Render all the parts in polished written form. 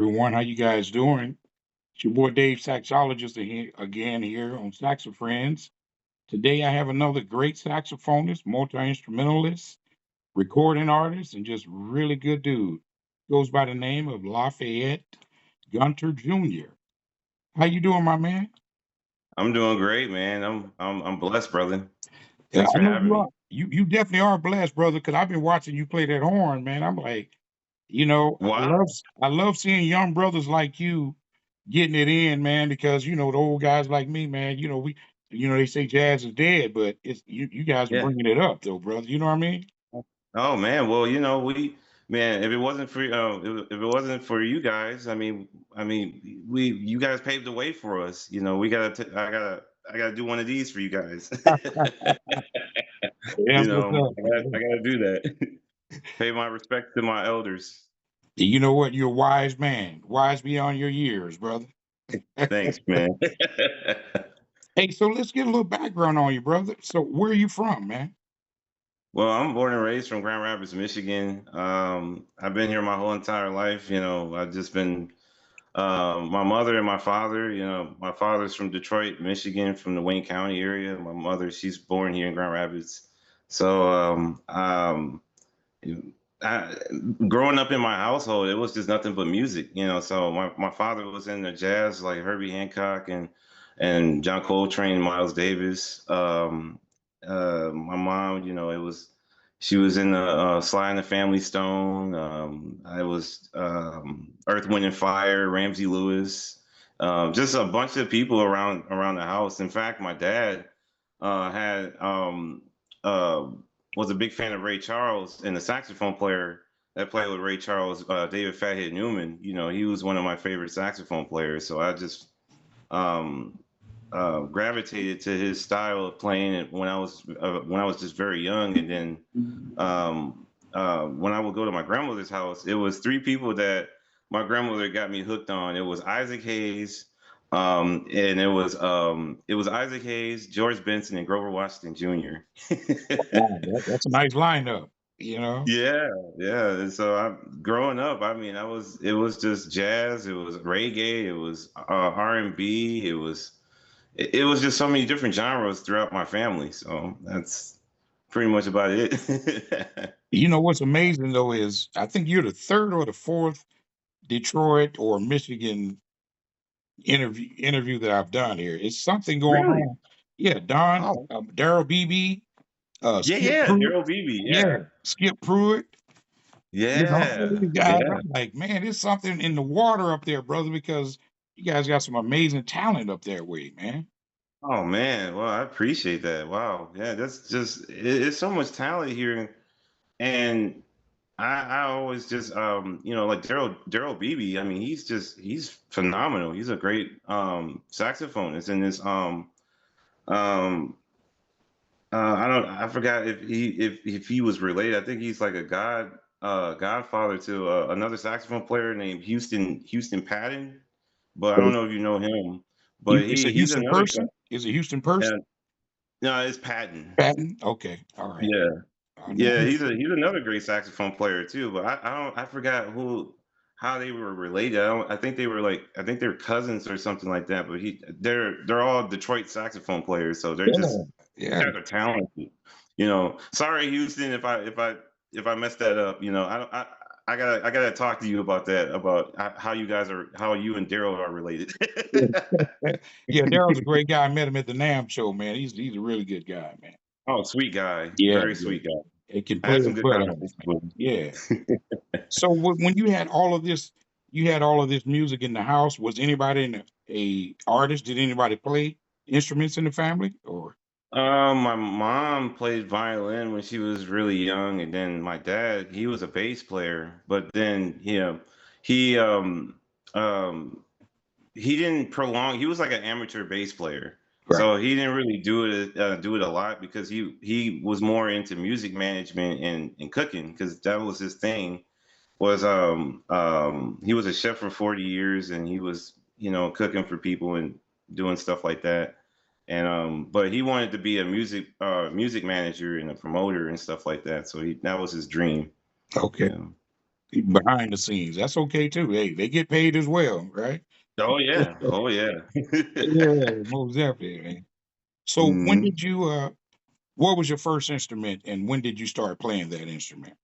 Everyone, how you guys doing? It's your boy Dave, saxologist again here on Saxo Friends. Today I have another great saxophonist, multi-instrumentalist, recording artist, and just really good dude. Goes by the name of Lafayette Gunter JR. How you doing, my man? I'm doing great, man. I'm blessed, brother. Yeah, Thanks I for know having you are. me. You definitely are blessed, brother, because I've been watching you play that horn, man. I'm like, Wow. I love seeing young brothers like you getting it in, man, because the old guys like me, man, they say jazz is dead, but it's you guys are Yeah. bringing it up though, brother. You know what I mean? Oh man. Well, man, if it wasn't for if it wasn't for you guys, you guys paved the way for us. I gotta do one of these for you guys. That's what's up, I man. gotta do that. Pay my respect to my elders. You know what? You're a wise man, wise beyond your years, brother. Thanks, man. Hey, so let's get a little background on you, brother. So where are you from, man? Well, I'm born and raised from Grand Rapids, Michigan. I've been here my whole entire life. I've just been my mother and my father. My father's from Detroit, Michigan, from the Wayne County area. My mother, she's born here in Grand Rapids. So, I, growing up in my household, it was just nothing but music. So my father was in the jazz, like Herbie Hancock and John Coltrane, Miles Davis. My mom, she was in the Sly and the Family Stone. I was Earth, Wind and Fire, Ramsey Lewis, just a bunch of people around the house. In fact, my dad had uh, was a big fan of Ray Charles, and the saxophone player that played with Ray Charles, David Fathead Newman. He was one of my favorite saxophone players. So I just um, gravitated to his style of playing it when I was just very young. And then when I would go to my grandmother's house, it was three people that my grandmother got me hooked on. It was Isaac Hayes, and it was Isaac Hayes, George Benson, and Grover Washington Jr. Wow, that's a nice lineup, you know. Yeah, yeah. And so growing up, it was just jazz, it was reggae, it was R&B, it was just so many different genres throughout my family. So that's pretty much about it. You know what's amazing though is I think you're the third or the fourth Detroit or Michigan interview that I've done here. It's something going Really? on. Yeah, Don, Oh, Daryl Beebe, yeah, Skip yeah. Pruitt. Daryl Beebe. Yeah, Yeah, Skip Pruitt. All yeah, these guys. yeah. I'm like, man, there's something in the water up there, brother, because you guys got some amazing talent up there with you, man. Oh man, well, I appreciate that. Wow, yeah, that's just it's so much talent here, and I always just like Daryl Beebe. I mean, he's phenomenal. He's a great saxophonist, and this um I forgot if he was related. I think he's like a godfather to another saxophone player named Houston Patton, but I don't know if you know him. But It's a he's Houston another person. guy. Is a Houston person? Yeah, no, it's Patton. Patton. Okay, all right. Yeah. I know. Yeah, he's another great saxophone player too, but I forgot how they were related. I think they were cousins or something like that. But they're all Detroit saxophone players, so Yeah, these yeah. guys are talented. Sorry Houston if I messed that up. I gotta talk to you about that about how you and Daryl are related. Yeah, Daryl's a great guy. I met him at the NAM show, man. He's a really good guy, man. Oh, sweet guy, Yeah, very yeah. sweet guy. He can I play had his some good butt off, conversations man. with him. Yeah. So when you had all of this, you had all of this music in the house. Was anybody a artist? Did anybody play instruments in the family? Or My mom played violin when she was really young, and then my dad, he was a bass player, but then he um he didn't prolong. He was like an amateur bass player, right? so he didn't really do it a lot because he was more into music management and cooking because that was his thing. He was a chef for 40 years, and he was cooking for people and doing stuff like that. And but he wanted to be a music manager and a promoter and stuff like that. So that was his dream. Okay. Yeah. behind the scenes. That's okay too. Hey, they get paid as well, right? Oh yeah. Oh yeah. Yeah, most definitely, man. So when Mhm. did you what was your first instrument and when did you start playing that instrument?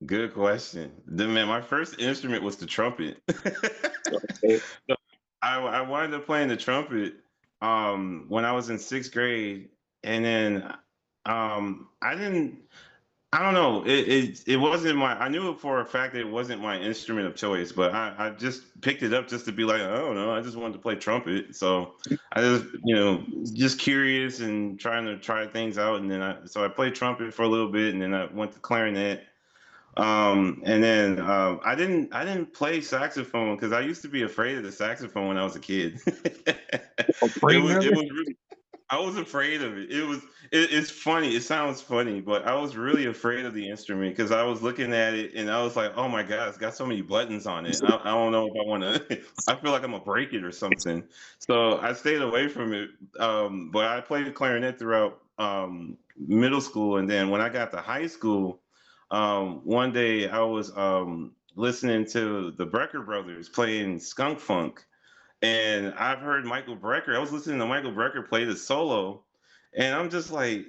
Good question. Man, my first instrument was the trumpet. Okay. So I wound up playing the trumpet when I was in sixth grade, and then I don't know. It wasn't my. I knew it for a fact that it wasn't my instrument of choice, but I just picked it up just to be like, I don't know. I just wanted to play trumpet, so I just just curious and trying to try things out, and then I played trumpet for a little bit, and then I went to clarinet. And then I didn't play saxophone because I used to be afraid of the saxophone when I was a kid. it Afraid was of it it? was really I was afraid of it. It's funny. It sounds funny, but I was really afraid of the instrument because I was looking at it and I was like, "Oh my god, it's got so many buttons on it. I don't know if I want to. I feel like I'm gonna break it or something." So I stayed away from it. But I played clarinet throughout middle school, and then when I got to high school, one day I was listening to the Brecker Brothers playing Skunk Funk, and I've heard Michael Brecker. I was listening to Michael Brecker play the solo, and I'm just like,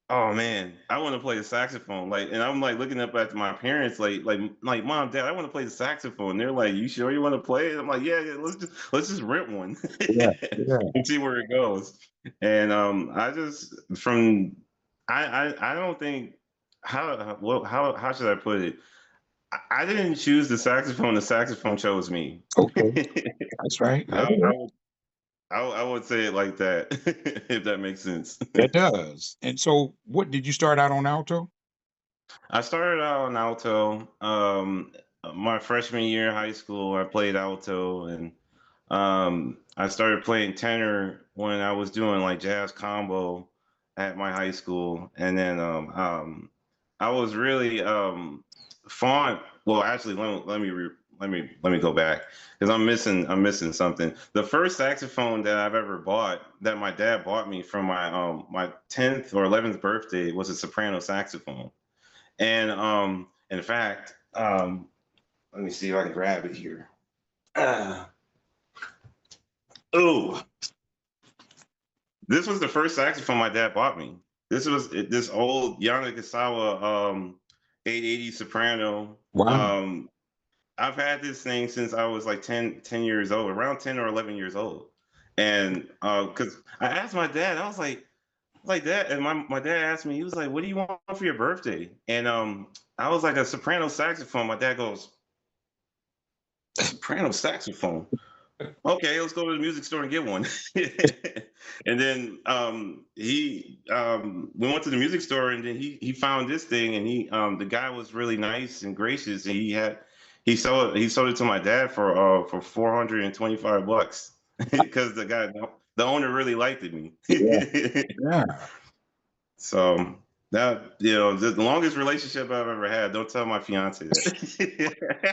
oh man, I want to play the saxophone. Like, and I'm like looking up at my parents, like, mom, dad, I want to play the saxophone. They're like, you sure you want to play it? I'm like, yeah, yeah, let's just rent one Yeah, yeah. and see where it goes. And I just from I don't think how should I put it? I didn't choose the saxophone. The saxophone chose me. Okay. That's right. I, I would I would say it like that, if that makes sense. That does. And so what did you start out on alto? I started out on alto. My freshman year in high school, I played alto, and I started playing tenor when I was doing like jazz combo at my high school, and then I was really fond. Well, actually, let me go back because I'm missing something. The first saxophone that I've ever bought, that my dad bought me from my 10th or 11th birthday, was a soprano saxophone. And in fact, let me see if I can grab it here. Uh, oh, this was the first saxophone my dad bought me. This was this old Yanagasawa 880 soprano. Wow. I've had this thing since I was like 10 years old, around 10 or 11 years old. And because I asked my dad, I was like that, and my dad asked me, he was like, "What do you want for your birthday?" And I was like, "A soprano saxophone." My dad goes, "Soprano saxophone? Okay, let's go to the music store and get one." And then we went to the music store, and then he found this thing, and the guy was really nice and gracious, and he sold it to my dad for $425 because the owner really liked me. Yeah. Yeah. So that the longest relationship I've ever had. Don't tell my fiance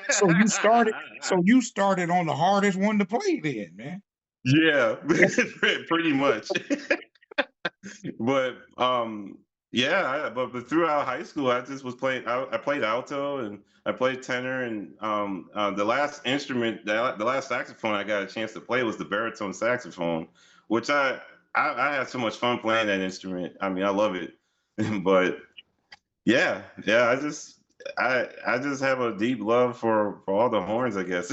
So you started that. so you started on the hardest one to play then, man. Yeah, pretty much. But yeah, but throughout high school, I just was playing. I played alto and I played tenor, and the last instrument, the last saxophone I got a chance to play was the baritone saxophone, which I had so much fun playing that instrument. I mean, I love it. But yeah, yeah, I just have a deep love for all the horns, I guess.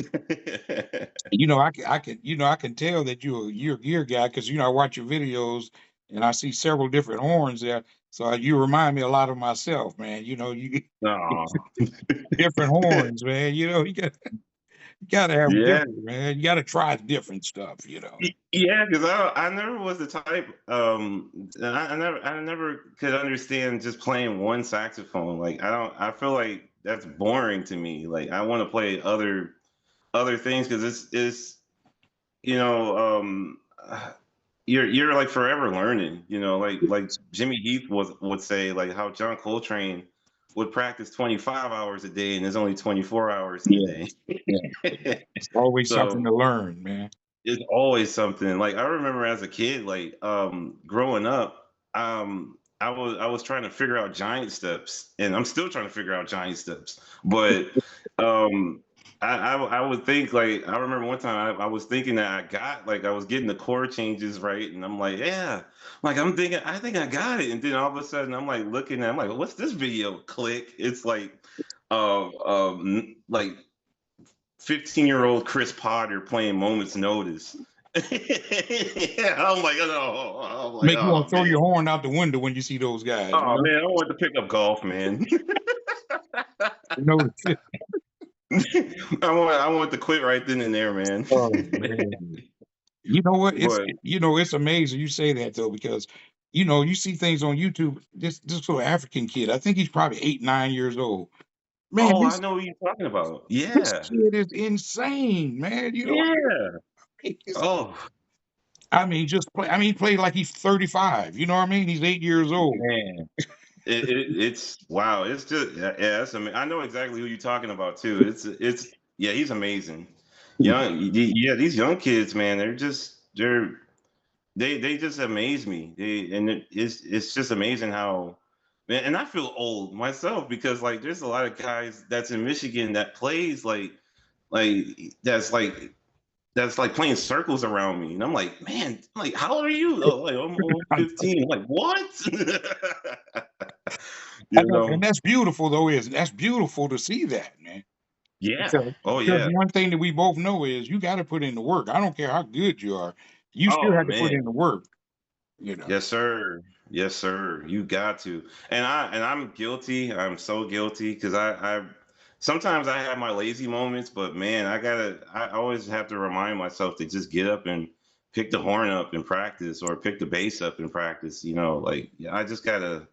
I can tell that you're a gear guy because I watch your videos and I see several different horns there. So you remind me a lot of myself, man. You Aw. different horns, man. You gotta have Yeah. different, man. You gotta try different stuff. Yeah, because I never was the type. I never could understand just playing one saxophone. Like I don't. I feel like that's boring to me. Like I want to play other things because it's you know you're like forever learning. Like Jimmy Heath would say, like how John Coltrane would practice 25 hours a day and there's only 24 hours in the Yeah, day. yeah. It's always something So to learn, man. it's always something. Like I remember as a kid, like growing up, I was trying to figure out giant steps, and I'm still trying to figure out giant steps. But um, I would think like I remember one time I was thinking that I was getting the chord changes right, and I'm like, yeah, like I'm thinking I think I got it, and then all of a sudden I'm like looking at I'm like, what's this video? Click, it's like 15-year-old Chris Potter playing Moments Notice. Yeah, I'm like, oh, I'm like, Make you want oh to throw man. your horn out the window when you see those guys, you Oh know? man, I want to pick up golf, man. You know, I want to quit right then and there, man. oh, man. You know what? But It's amazing you say that though, because you see things on YouTube. This little African kid, I think he's probably 8, 9 years old. Man, oh, I this know what you're talking about. this Yeah, kid is insane, man. yeah. It's- Oh I mean, just play. I mean, he played like he's 35. You know what I mean? He's 8 years old. man, it's wow. It's just yeah. I know exactly who you're talking about too. It's yeah. He's amazing. Yeah. These young kids, man, they just amaze me. It's just amazing how man, and I feel old myself because like there's a lot of guys that's in Michigan that plays like that's like that's like playing circles around me, and I'm like, man, like how old are you? Oh, like I'm only 15. I'm like what? I You know, and know? that's beautiful though. That's beautiful to see that, man. Yeah. Oh Because yeah. one thing that we both know is you got to put in the work. I don't care how good you are, you still Oh have to put in man. the work. You know. Yes, sir. Yes, sir. You got to. And I'm guilty. I'm so guilty because I sometimes I have my lazy moments, but man, I always have to remind myself to just get up and pick the horn up and practice or pick the bass up and practice, like yeah, I just gotta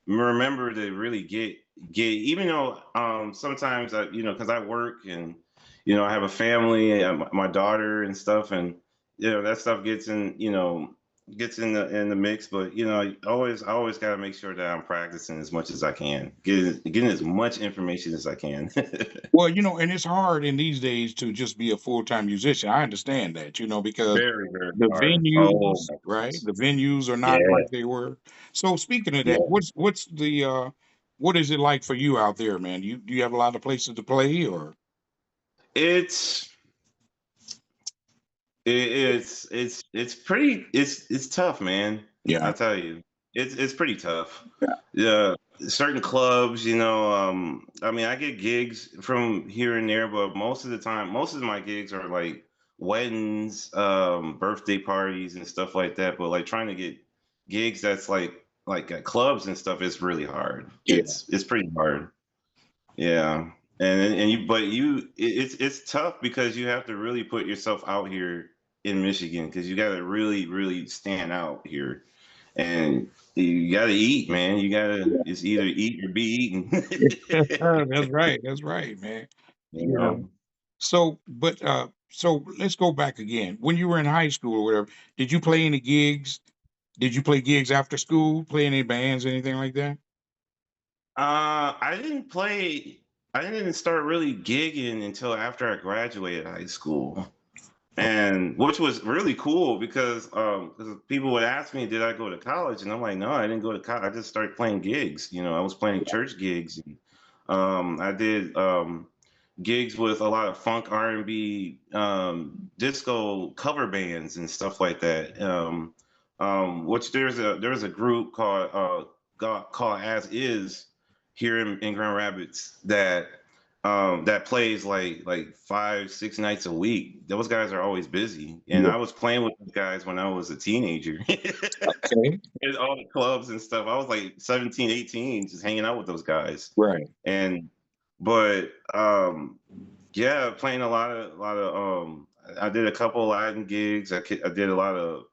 remember to really get even though sometimes because I work and I have a family, my daughter and stuff, and that stuff gets in the mix, but I always got to make sure that I'm practicing as much as I can, getting as much information as I can. Well, and it's hard in these days to just be a full-time musician. I understand that, because Very, very the hard. Oh venues, my right? goodness. The venues are not Yeah, like they were. So speaking of that, yeah. what is it like for you out there, man? Do you have a lot of places to play or It's it's pretty it's tough, man. yeah. I tell you, it's pretty tough. Yeah. Yeah, certain clubs, I mean, I get gigs from here and there, but most of the time, most of my gigs are like weddings, birthday parties, and stuff like that. But like trying to get gigs that's like at clubs and stuff is really hard. Yeah. It's pretty hard. Yeah, it's tough because you have to really put yourself out here in Michigan because you got to really really stand out here, and you got to eat, man. You got to Yeah. it's either eat or be eaten. That's right. That's right, man. You You know. know. So let's go back again. When you were in high school or whatever, did you play any gigs? Did you play gigs after school? Play any bands, anything like that? I didn't play. I didn't start really gigging until after I graduated high school. And which was really cool because 'cause people would ask me, did I go to college? And I'm like, no, I didn't go to college. I just started playing gigs. I was playing church gigs. And, I did gigs with a lot of funk, R&B, disco cover bands and stuff like that. Which there's a group called As Is here in Grand Rapids that plays like 5 6 nights a week. Those guys are always busy, and Yeah. I was playing with those guys when I was a teenager. Okay. In all the clubs and stuff. I was like 17 18 just hanging out with those guys. Right. And but yeah, playing a lot of I did a couple Latin gigs. I did a lot of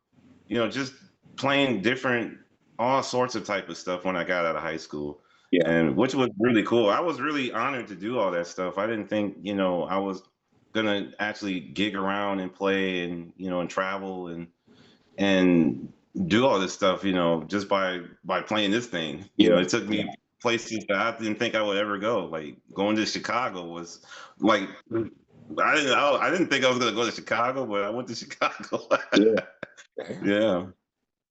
just playing different all sorts of type of stuff when I got out of high school, Yeah. and which was really cool. I was really honored to do all that stuff. I didn't think I was gonna actually gig around and play and travel and do all this stuff, just by playing this thing. Yeah. It took Yeah. me places that I didn't think I would ever go. Like going to Chicago was like I didn't think I was gonna go to Chicago, but I went to Chicago. Yeah. Yeah. Yeah.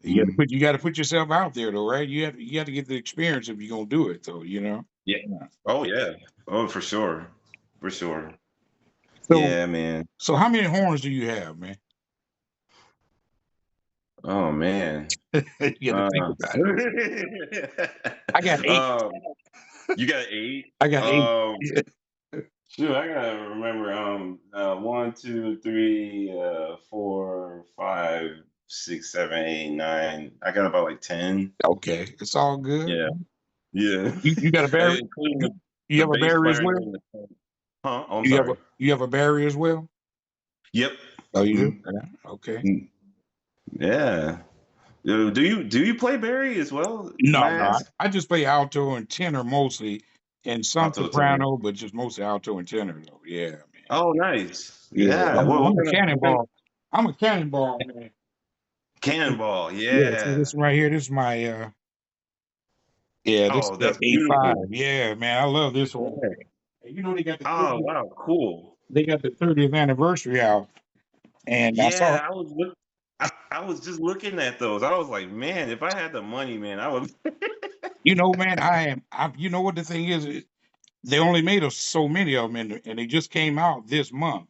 Mhm. You got to put yourself out there though, right? You have to get the experience if you're gonna do it though. Yeah. Yeah. Oh yeah. Oh, for sure. For sure. So Yeah, man. so how many horns do you have, man? Oh man. You got to Uh, think about it. I got eight. um, you got 8? I got eight. Yeah. Shoot, I gotta remember. One, two, three, 4, 5, 6, 7, 8, 9. I got about like 10. Okay, it's all good. Yeah, yeah. You got a barrier? Including You the have a bass barrier as player and well? then huh? Oh, I'm sorry. You have a barrier as well? Yep. Oh, you do? Mm, Yeah. Okay. mm, yeah. Do you play Barry as well? No, May I no. ask? I just play alto and tenor mostly, and some Alto tenor. soprano, but just mostly alto and tenor though. Yeah, man. Oh, nice. Yeah, Yeah. What I'm a kind of cannonball. I'm a cannonball, man. cannonball? Yeah, see Yeah. this one right here, this is my yeah, this is Oh, the that's A5. beautiful. Yeah, man, I love this one. Yeah. And you know Oh, wow, cool. they got the 30th anniversary out, and I saw Yeah, I was just looking at those. I was like, man, if I had the money, man, I would. man, you know what the thing is, they only made us so many of them, and they just came out this month.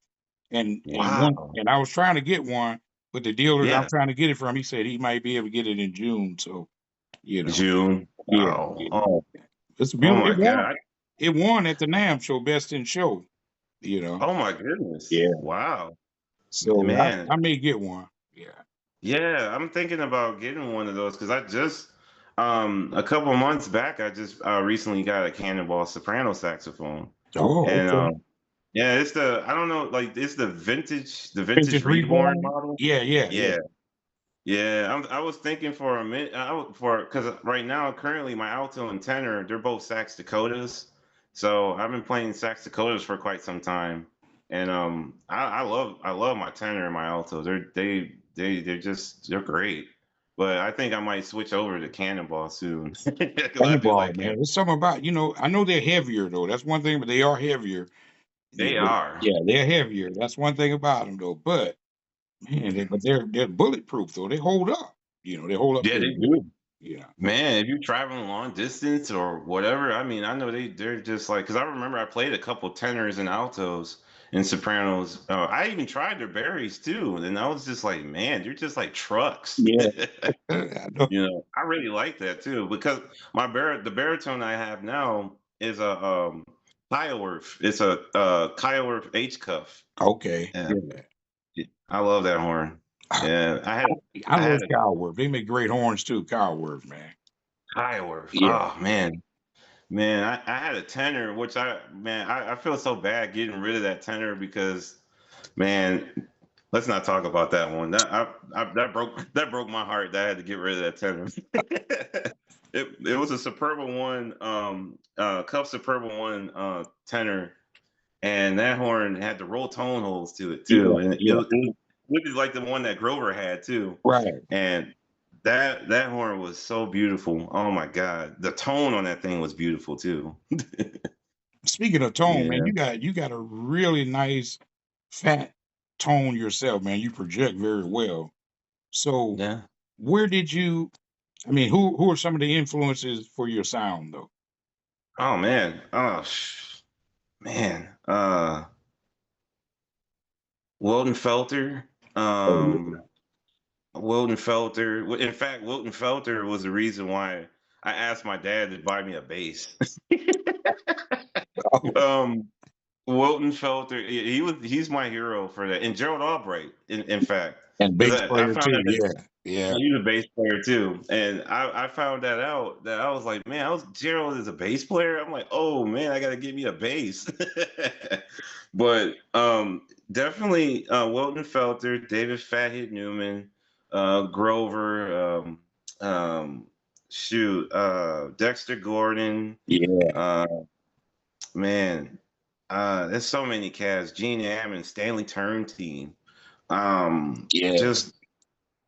Wow. And I was trying to get one, but the dealer that I'm Yeah. trying to get it from, he said he might be able to get it in June. So, you know, June. yeah, Wow. yeah. Oh, It's a oh beautiful. my God. It won at the NAMM show, Best in Show. You know, Oh my goodness. yeah. Wow. So Man. I may get one. Yeah. Yeah, I'm thinking about getting one of those because I just a couple months back I just recently got a Cannonball soprano saxophone. Oh, And okay. yeah, it's the I don't know, like it's the vintage Vintage reborn Reborn. model. Yeah, yeah, yeah. Yeah. Yeah, I was thinking for a minute, for because right now, currently, my alto and tenor, they're both sax Dakotas. So I've been playing sax Dakotas for quite some time, and I love my tenor and my alto. They're great. But I think I might switch over to Cannonball soon because I do Cannonball, like man. Cannon. There's something about, I know they're heavier though. That's one thing, but they are heavier. Yeah, They but are. yeah, they're heavier. That's one thing about them though. But man, they're bulletproof though. They hold up. They hold up Yeah, pretty they good. do. Yeah. Man, if you're traveling long distance or whatever, I mean, I know they're just like because I remember I played a couple tenors and altos and sopranos. I even tried their berries too, and I was just like, man, they're just like trucks. Yeah. I know. I really like that too because the baritone I have now is a Kioworth. It's a Kioworth H cuff. Okay. Yeah, Yeah. I love that horn. I, Yeah, I I love had a Cowworth. They make great horns too. Cowworth, man. Kioworth. Yeah. Oh man. Man, I had a tenor, which I feel so bad getting rid of that tenor because, man, let's not talk about that one. That broke my heart that I had to get rid of that tenor. It was a Superba one, Cup Superba one tenor, and that horn had the roll tone holes to it Yeah. too, and Yeah. it was like the one that Grover had too, Right. and that horn was so beautiful. Oh my God. The tone on that thing was beautiful too. Speaking of tone, man, Yeah. you got a really nice fat tone yourself, man. You project very well. So Yeah. where did you who are some of the influences for your sound though? Oh man. Man. Wilton Felter. Oh yeah. Um Wilton Felter. In fact, Wilton Felter was the reason why I asked my dad to buy me a bass. Oh, um Wilton Felter, he's my hero for that. And Gerald Albright, in fact. and Because bass I player found too. out. Yeah. Yeah. He's a bass player too, and I found that out that I was like, man, Gerald is a bass player. I'm like, oh man, I got to get me a bass. But definitely Wilton Felter, David Fathead Newman, Grover, Dexter Gordon, Yeah. uh, man, there's so many cats. Gene Ammon, Stanley Turntine, Yeah. just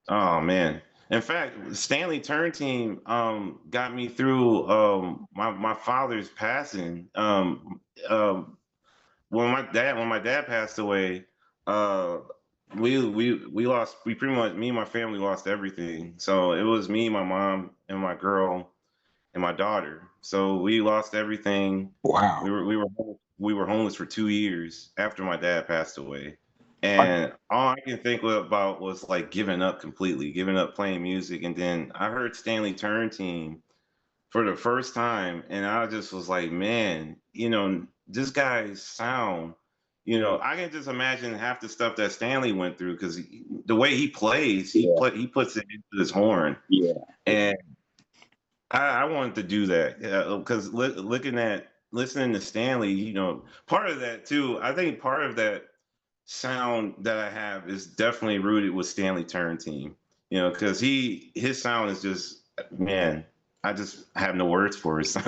oh man. In fact, Stanley Turntine got me through my father's passing. When my dad passed away, uh we lost, we pretty much, me and my family lost everything. So it was me, my mom, and my girl and my daughter. So we lost everything. Wow. We were homeless for 2 years after my dad passed away. I- And all I can think about was like giving up completely, giving up playing music. And then I heard Stanley Turntine for the first time, and I just was like, man, this guy's sound, I can just imagine half the stuff that Stanley went through because the way he plays, Yeah. he puts it into his horn, Yeah. and I wanted to do that because listening to Stanley, part of that too. I think part of that sound that I have is definitely rooted with Stanley Turrentine. Because his sound is just, man. I just have no words for his sound.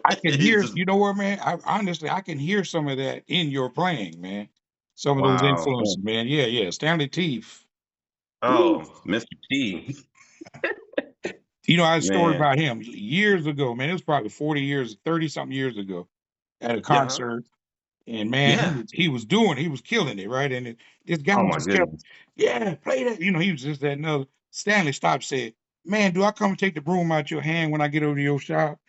I can It's hear, just you know what, man? I can hear some of that in your playing, man. Some of those wow. influences, man. Yeah, yeah. Stanley Teef. Woo. Oh, Mr. T, You know, I had a story man. about him years ago, man. It was probably 40 years, 30 something years ago at a Yeah, huh? concert. And man, Yeah. he was killing it, right? And this guy Oh my just kept, goodness. yeah, play that. You know, he was just that another. Stanley stopped, said, "Man, do I come and take the broom out your hand when I get over to your shop?"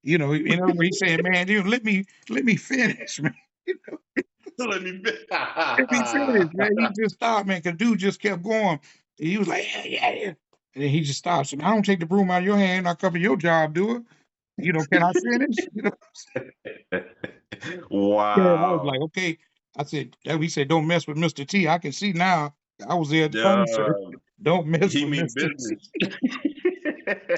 You know, in other words, he said, "Man, dude, let me finish, man. You know, Let me. let me finish, man." He just stopped, man, because dude just kept going. He was like, "Yeah, yeah, yeah," and then he just stopped. Said, "I don't take the broom out of your hand. I come to your job, do it. You know, can I finish?" You know. Yeah, I was Wow. like, "Okay." I said he said, "Don't mess with Mr. T." I can see now. I was there at the Yeah. concert. Don't mess He with mean Mr. T. business.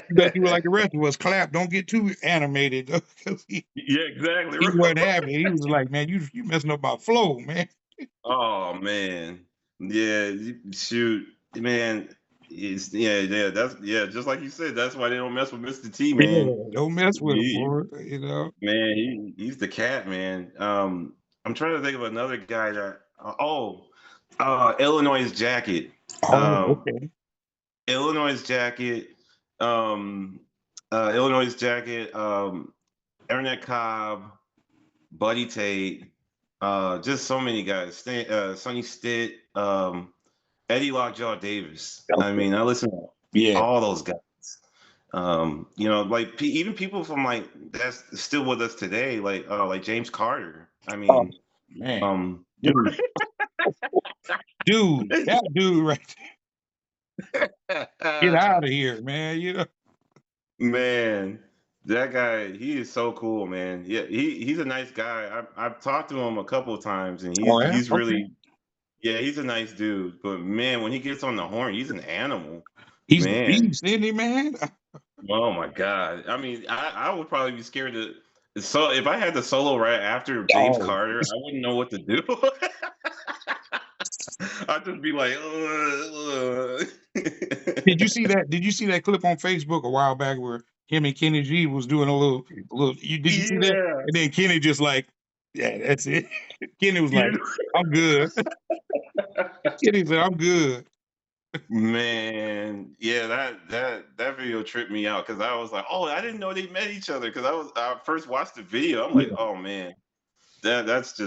You better do it like the rest of us. Clap. Don't get too animated. 'Cause Yeah, exactly. he wasn't having it. He was like, "Man, you messing up my flow, man." Oh man, yeah. Shoot, man. Yeah. That's yeah. Just like you said, that's why they don't mess with Mr. T, man. Yeah, don't mess with him, He, boy. You know. man, he's the cat, man. I'm trying to think of another guy that. Illinois Jacket. Oh, Um, okay. Illinois Jacket. Um, Illinois Jacket. Ernest Cobb. Buddy Tate, just so many guys. Sonny Stitt, Eddie Lockjaw Davis. I Okay. mean, I listen to Yeah. all those guys. Like even people from like that's still with us today, like James Carter. I Oh mean, man, um, dude, that dude right there. Get out of here, man. You know. man, that guy, he is so cool, man. Yeah, he's a nice guy. I've talked to him a couple of times, and Oh he's yeah. he's Okay. really yeah, he's a nice dude, but man, when he gets on the horn, he's an animal. He's the Man, beast, isn't he, man? oh my God. I mean, I would probably be scared to. So if I had the solo right after James Oh, Carter, I wouldn't know what to do. I'd just be like, Did you see that clip on Facebook a while back where him and Kenny G was doing a little did you see that? Yeah, And then Kenny just like, "Yeah, that's it." Kenny was like, you "I'm good." Kenny said, "I'm good." man, yeah, that video tripped me out because I was like, oh, I didn't know they met each other because I first watched the video. I'm like, Yeah, oh man, that's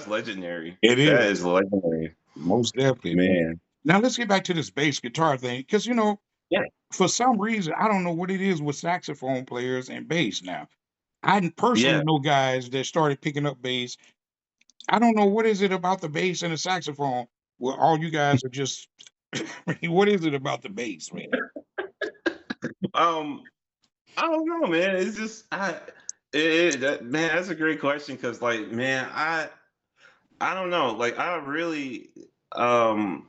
legendary. it That is. is legendary, Most definitely, man. man. Now let's get back to this bass guitar thing, because you know, Yeah, for some reason, I don't know what it is with saxophone players and bass now. I personally yeah. know guys that started picking up bass. I don't know what is it about the bass and the saxophone where all you guys are just I mean, what is it about the bass, man? Um, I don't know, man. It's just man, that's a great question because, like, man, I don't know. Like, I really, um,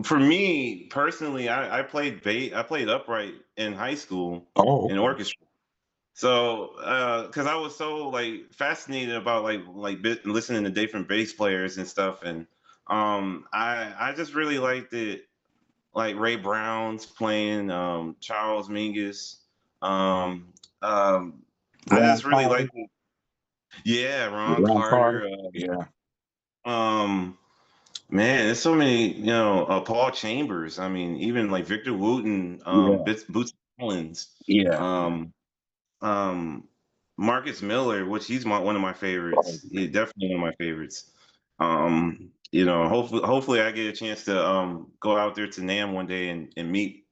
for me personally, I played bass. I played upright in high school Oh, in okay. orchestra. So, because I was so like fascinated about listening to different bass players and stuff, and I just really liked it. Like Ray Brown's playing, Charles Mingus. Um, um, I Ron just really Carter. like, yeah, Ron Ron Carter. Carter. Yeah. Um, man, there's so many, Paul Chambers. I mean, even like Victor Wooten, Yeah. Boots Collins, Yeah. um, um, Marcus Miller, which he's one of my Oh, favorites. Definitely one of my favorites. Um, hopefully I get a chance to go out there to Nam one day and meet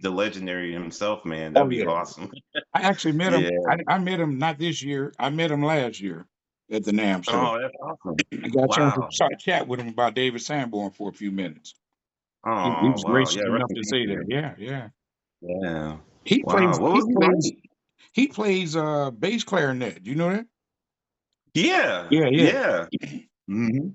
the legendary himself, man. Oh That'd be yeah. awesome. I actually met him. Yeah. I met him not this year. I met him last year at the NAMM show. Oh, that's awesome. I got a chance to Wow. chat with him about David Sanborn for a few minutes. He Oh, was wow. Yeah, gracious rest enough in to peace, say that. man. Yeah, yeah. Yeah. He Wow. plays. What He was he plays. like? He plays bass clarinet. You know that? Yeah. Yeah, yeah. Yeah. hmm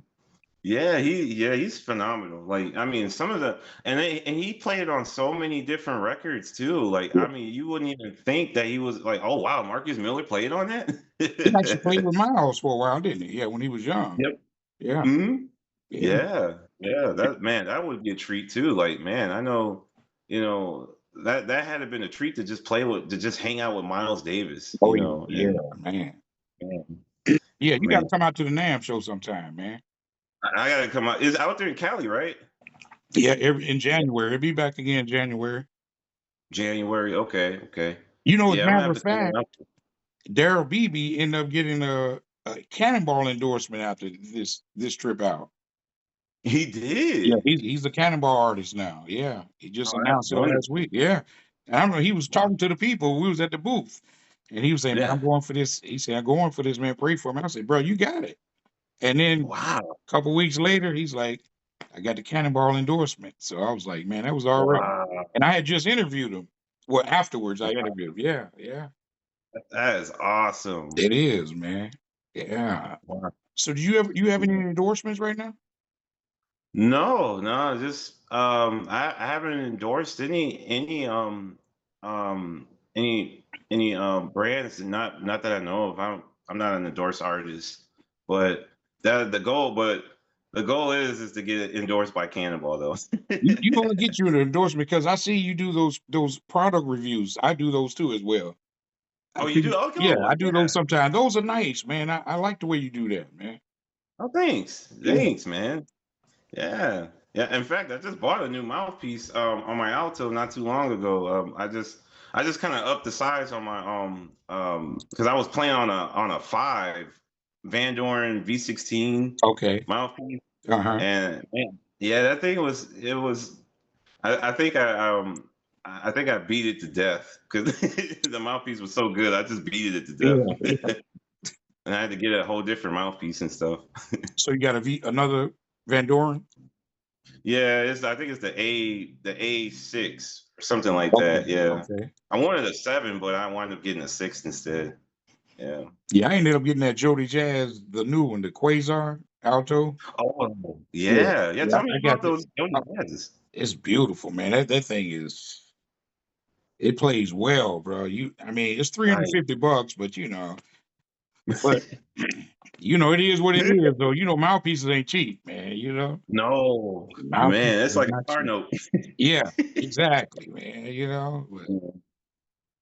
he's phenomenal. Like, I mean, some of the and he played on so many different records too. Like, I mean, you wouldn't even think that he was like, oh wow, Marcus Miller played on He actually played that. with Miles for a while, didn't he? Yeah, when he was young. Yep. Yeah, hmm yeah. Yeah. Yeah. That man, that would be a treat too. Like, man, I know, that had to been a treat to just to just hang out with Miles Davis, Oh yeah, yeah, and man. man, Yeah, you got to man, come out to the NAMM show sometime, man. I gotta come out. It's out there in Cali, right? Yeah, in January. It'll be back again in January. January. Okay, okay. You know, as a Yeah, I'm gonna matter have of to come fact, out. Daryl Beebe ended up getting a Cannonball endorsement after this trip out. He Yeah, did. he's a Cannonball artist now. Yeah, he just Oh, that's announced it last wonderful. week. Yeah, and I don't know. He was Wow. talking to the people. We was at the booth, and he was saying, "Man, Yeah. I'm going for this." He said, "I'm going for this, man. Pray for me." I said, "Bro, you got it." And then Wow. a couple weeks later, he's like, "I got the Cannonball endorsement." So I was like, "Man, that was all right." Wow. And I had just interviewed him. Well, afterwards, I Wow. interviewed him. Yeah, yeah, That is awesome. it is, man. Yeah. Wow. So do you have any endorsements right now? No, no, just I haven't endorsed um any brands, not that I know of. I'm not an endorsed artist, but that the goal is to get endorsed by Cannonball though. You gonna get you an endorsement because I see you do those product reviews. I do those too as well. I Oh, you see, do? Oh, yeah, I cool. do those Yeah. sometimes. Those are nice, man. I like the way you do that, man. Oh, thanks. Yeah. Thanks, man. Yeah. Yeah. In fact, I just bought a new mouthpiece on my alto not too long ago. I just kind of upped the size on my because I was playing on a 5 Van Doren V16 Okay. mouthpiece, Uh-huh. and man, yeah, that thing was it was I think I think I beat it to death because the mouthpiece was so good. I just beat it to Yeah, yeah. death. And I had to get a whole different mouthpiece and stuff. So you got another Van Doren? Yeah, I think it's the A6 or something like Okay. that. Yeah. Okay. I wanted a 7, but I wound up getting a 6 instead. Yeah. Yeah, I ended up getting that Jody Jazz, the new one, the Quasar Alto. Oh, Yeah. yeah. Yeah, Yeah, tell me I got about the those Jody uh, Jazz. it's beautiful, man. That thing is it plays well, bro. I mean, it's Right. $350, but but it is what it is, though. Mouthpieces ain't cheap, man. No, Mouthpieces man, it's are like not a car cheap. note. Yeah, exactly, man. But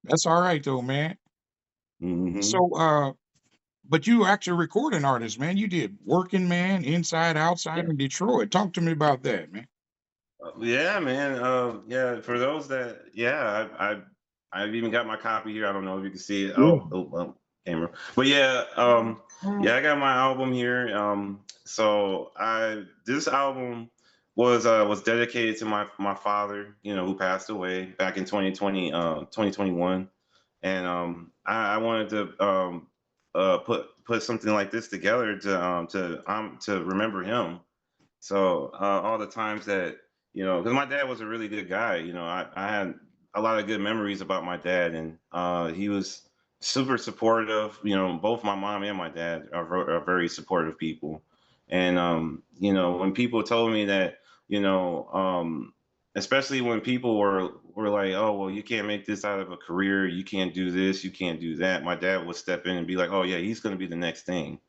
that's all right though, man. hmm So, but you actually recording artist, man. You did Working Man, Inside, Outside in Detroit. Talk to me about that, man. Yeah, man. Yeah, for those that, yeah, I've even got my copy here. I don't know if you can see it. Yeah. Camera. But yeah, yeah, I got my album here. So this album was dedicated to my father, who passed away back in 2021, and I wanted to put something like this together to remember him. So all the times that because my dad was a really good guy. I had a lot of good memories about my dad, and he was super supportive. Both my mom and my dad are very supportive people. And when people told me that, especially when people were like, "Oh, well, you can't make this out of a career. You can't do this. You can't do that." My dad would step in and be like, "Oh yeah, he's going to be the next thing."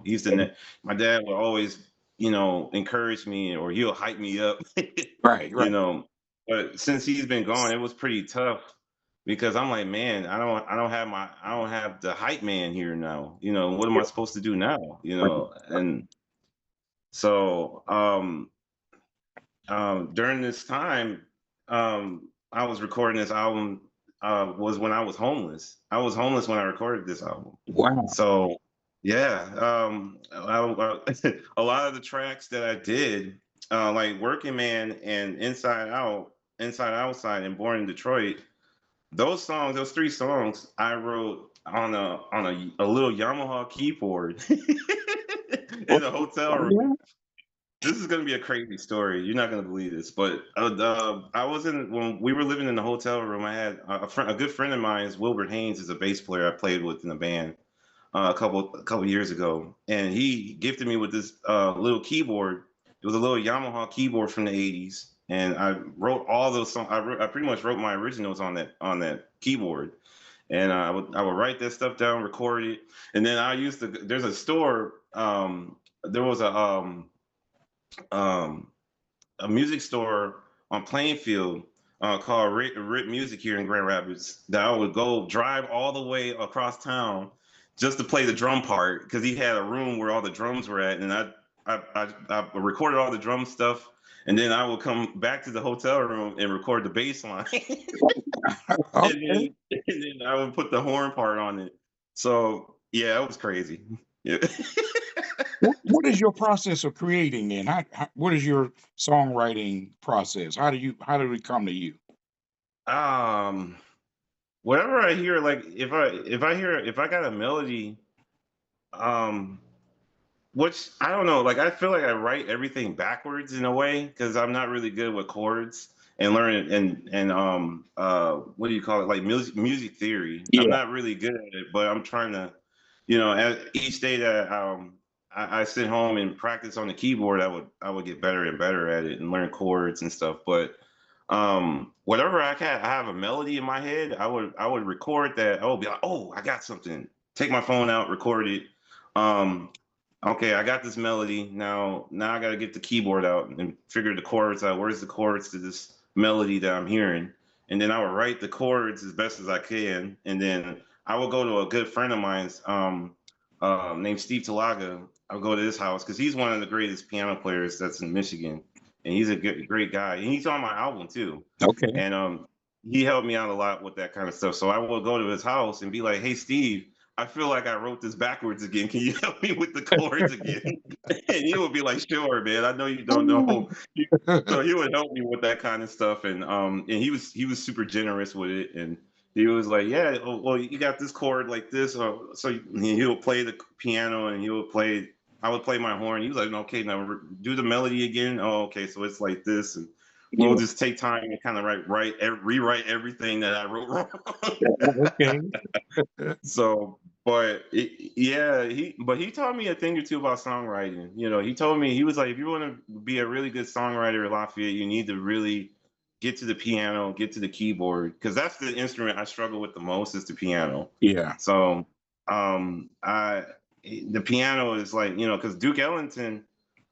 He's the next. My dad would always encourage me or he'll hype me up, Right, you right. know. But since he's been gone, it was pretty tough because I'm like, man, I don't have the hype man here now. What am Yeah, I supposed to do now? right. And so during this time, I was recording this album was when I was homeless. I was homeless when I recorded this album. Wow. So Yeah, a lot of the tracks that I did, like Working Man and Inside Outside, and Born in Detroit, those songs, those three songs, I wrote on a little Yamaha keyboard Oh, in a hotel oh, room. yeah. This is gonna be a crazy story. You're not gonna believe this, but I was in when we were living in the hotel room. I had a good friend of mine, Wilbert Haynes, is a bass player I played with in the band a couple years ago, and he gifted me with this little keyboard. It was a little Yamaha keyboard from the '80s, and I wrote all those songs. I pretty much wrote my originals on that keyboard, and I would write that stuff down, record it, and then I used to. There's a store. There was um, a music store on Plainfield called Rip Music here in Grand Rapids that I would go drive all the way across town just to play the drum part because he had a room where all the drums were at, and I recorded all the drum stuff, and then I would come back to the hotel room and record the bass line, and Okay. then I would put the horn part on it. So yeah, it was crazy. Yeah. What is your process of creating then? What is your songwriting process? How did it come to you? um Whatever I hear, like if I got a melody, um, which I don't know, like I feel like I write everything backwards in a way because I'm not really good with chords and learning and what do you call it, like music theory. I'm Yeah. not really good at it, but I'm trying to, as each day that I sit home and practice on the keyboard, I would get better and better at it and learn chords and stuff. But whatever I have a melody in my head, I would record that. I would be like, oh, I got something. Take my phone out, record it. Um, okay, I got this melody. Now I got to get the keyboard out and figure the chords out. Where's the chords to this melody that I'm hearing? And then I would write the chords as best as I can. And then I would go to a good friend of mine's named Steve Talaga. I would go to his house because he's one of the greatest piano players that's in Michigan, and he's a great guy. And he's on my album too. Okay. And he helped me out a lot with that kind of stuff. So I would go to his house and be like, "Hey, Steve, I feel like I wrote this backwards again. Can you help me with the chords again?" And he would be like, "Sure, man. I know you don't know." So he would help me with that kind of stuff, and he was super generous with it, and he was like, "Yeah, oh, well, you got this chord like this." So he would play the piano, and he would play. I would play my horn. He was like, "Okay, now do the melody again." Oh, okay, so it's like this, and we'll Yeah. just take time and kind of rewrite everything that I wrote wrong. Okay. So, but yeah, he taught me a thing or two about songwriting. He told me, he was like, if you want to be a really good songwriter, Lafayette, you need to really get to the piano, get to the keyboard, because that's the instrument I struggle with the most is the piano. Yeah. So, I the piano is like, because Duke Ellington,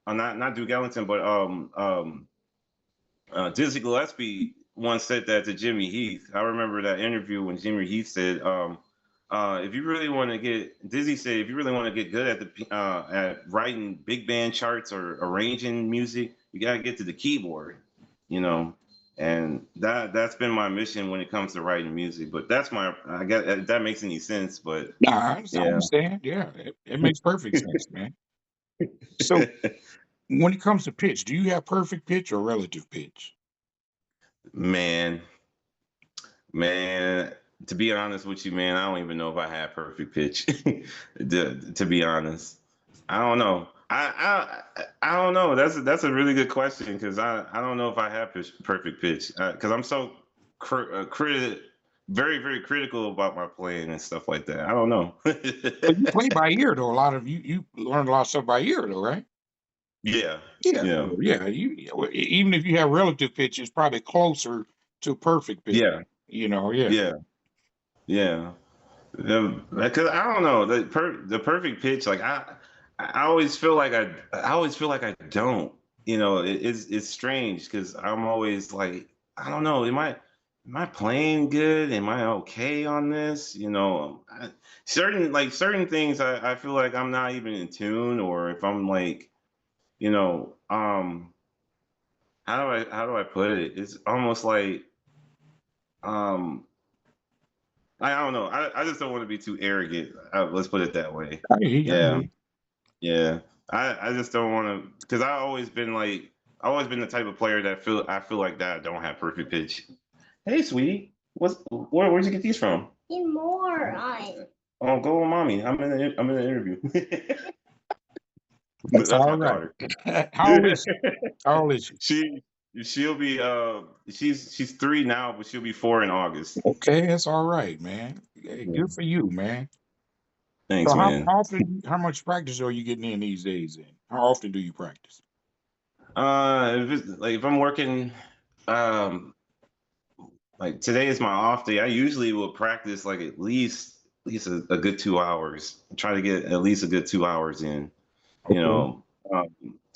not Duke Ellington, but Dizzy Gillespie once said that to Jimmy Heath. I remember that interview when Jimmy Heath said, if you really want to get, Dizzy said, if you really want to get good at writing big band charts or arranging music, you got to get to the keyboard, you know. And that's been my mission when it comes to writing music. But that's I guess if that makes any sense. But Nah, I yeah. understand. Yeah, it makes perfect sense, man. So when it comes to pitch, do you have perfect pitch or relative pitch? Man, Man, to be honest with you, man, I don't even know if I had perfect pitch. to be honest, I don't know. I don't know. That's a really good question because I don't know if I have perfect pitch because I'm so very very critical about my playing and stuff like that. I don't know. But you play by ear though. A lot of you learn a lot of stuff by ear though, right? Yeah, Yeah, yeah, so yeah. Even if you have relative pitch, it's probably closer to perfect pitch. yeah, Yeah, yeah, yeah. Because I don't know the perfect pitch. Like I always feel like I always feel like I don't. It's strange because I'm always like I don't know. Am I playing good? Am I okay on this? Certain things I feel like I'm not even in tune, or if I'm like you know how do I put it? It's almost like um I don't know. I just don't want to be too arrogant. Let's put it that way. I hear you, I hear Yeah, you. yeah. I just don't want to because I always been the type of player that I feel like that I don't have perfect pitch. Hey, sweetie, where'd you get these from? Need more. Oh, go on, mommy. I'm in an interview. That's That's all my right. daughter. How old is she? How old is she? she she'll be she's 3 now, but she'll be 4 in August. Okay, that's all right, man. Hey, Yeah. good for you, man. Thanks, So man. how much practice are you getting in these days then? How often do you practice? If I'm working, um, like today is my off day. I usually will practice like at least a good 2 hours. Try to get at least a good 2 hours in. You Okay. know,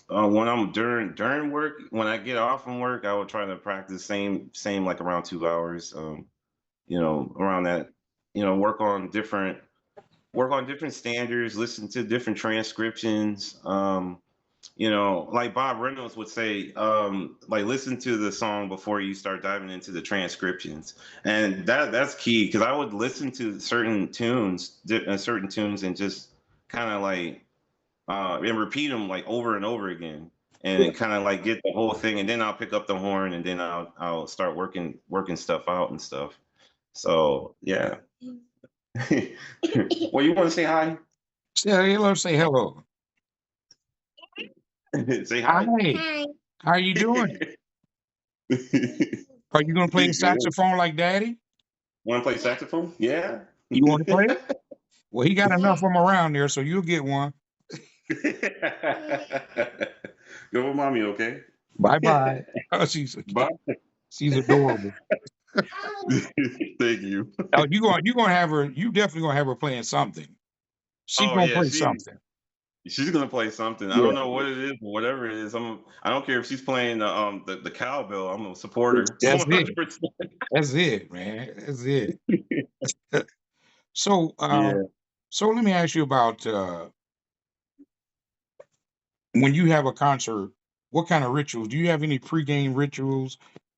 when I'm during work, when I get off from work, I will try to practice same like around 2 hours. Around that. Work on different standards, listen to different transcriptions. Like Bob Reynolds would say, like listen to the song before you start diving into the transcriptions, and that's key because I would listen to certain tunes, and just kind of like and repeat them like over and over again, Yeah. and kind of like get the whole thing, and then I'll pick up the horn, and then I'll start working stuff out and stuff. So yeah. Well, you want to say hi? Say, let's say hello. Say hi. Hi. How you doing? Are you gonna play the Good. saxophone like Daddy? Want to play saxophone? Yeah. You want to play? Well, he got enough of them around there, so you'll get one. Go with mommy, okay? Bye bye. Oh, Bye. she's adorable. Thank you. Oh, you gonna have her. You definitely gonna have her playing something. She's Oh gonna yeah, play something. she's gonna play something. I Yeah, don't know what it is, but whatever it is, I don't care if she's playing the cowbell. I'm gonna support her that's it. 100%. That's it, man. That's it. So, Yeah. so let me ask you about when you have a concert. What kind of rituals? Do you have any pregame rituals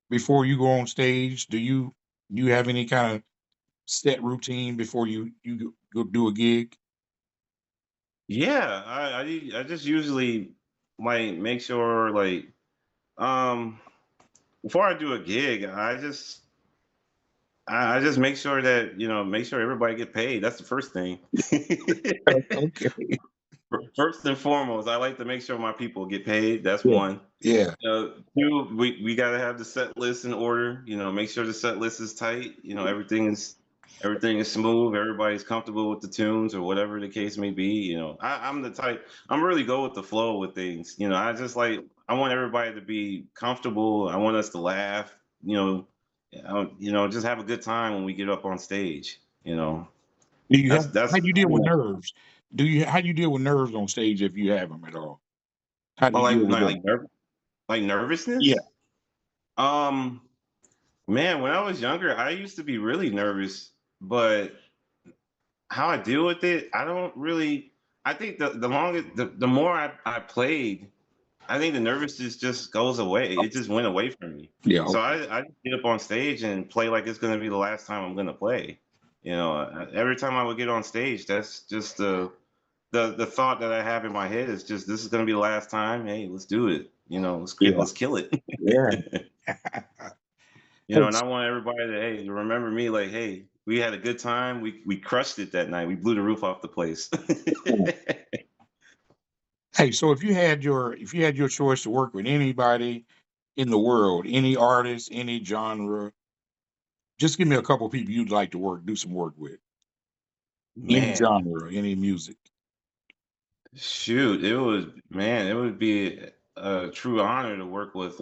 before you go on stage? Do you have any kind of set routine before you go do a gig? Yeah, I just usually like make sure like um before I do a gig, I just make sure that make sure everybody get paid. That's the first thing. Okay. First and foremost, I like to make sure my people get paid. That's Yeah. one. Yeah. Two, we gotta have the set list in order. Make sure the set list is tight. Everything is smooth. Everybody's comfortable with the tunes or whatever the case may be. I'm the type. I'm really go with the flow with things. I want everybody to be comfortable. I want us to laugh. Just have a good time when we get up on stage. Do you have That's how do you deal with nerves? How do you deal with nerves on stage if you have them at all? How do oh, you deal with that? like Yeah. nervousness. Um, Man, when I was younger, I used to be really nervous, but how I deal with it, I don't really. I think the more I played, I think the nervousness just goes away. It just went away from me. Yeah. So Okay. I just get up on stage and play like it's gonna be the last time I'm gonna play. Every time I would get on stage, that's just the thought that I have in my head is just this is gonna be the last time. Hey, let's do it. Yeah. Let's kill it. Yeah. And I want everybody to remember me like, hey, we had a good time. We crushed it that night. We blew the roof off the place. Hey, so if you had your choice to work with anybody in the world, any artist, any genre, just give me a couple people you'd like to do some work with. Any Man, genre, any music. shoot, it would be a true honor to work with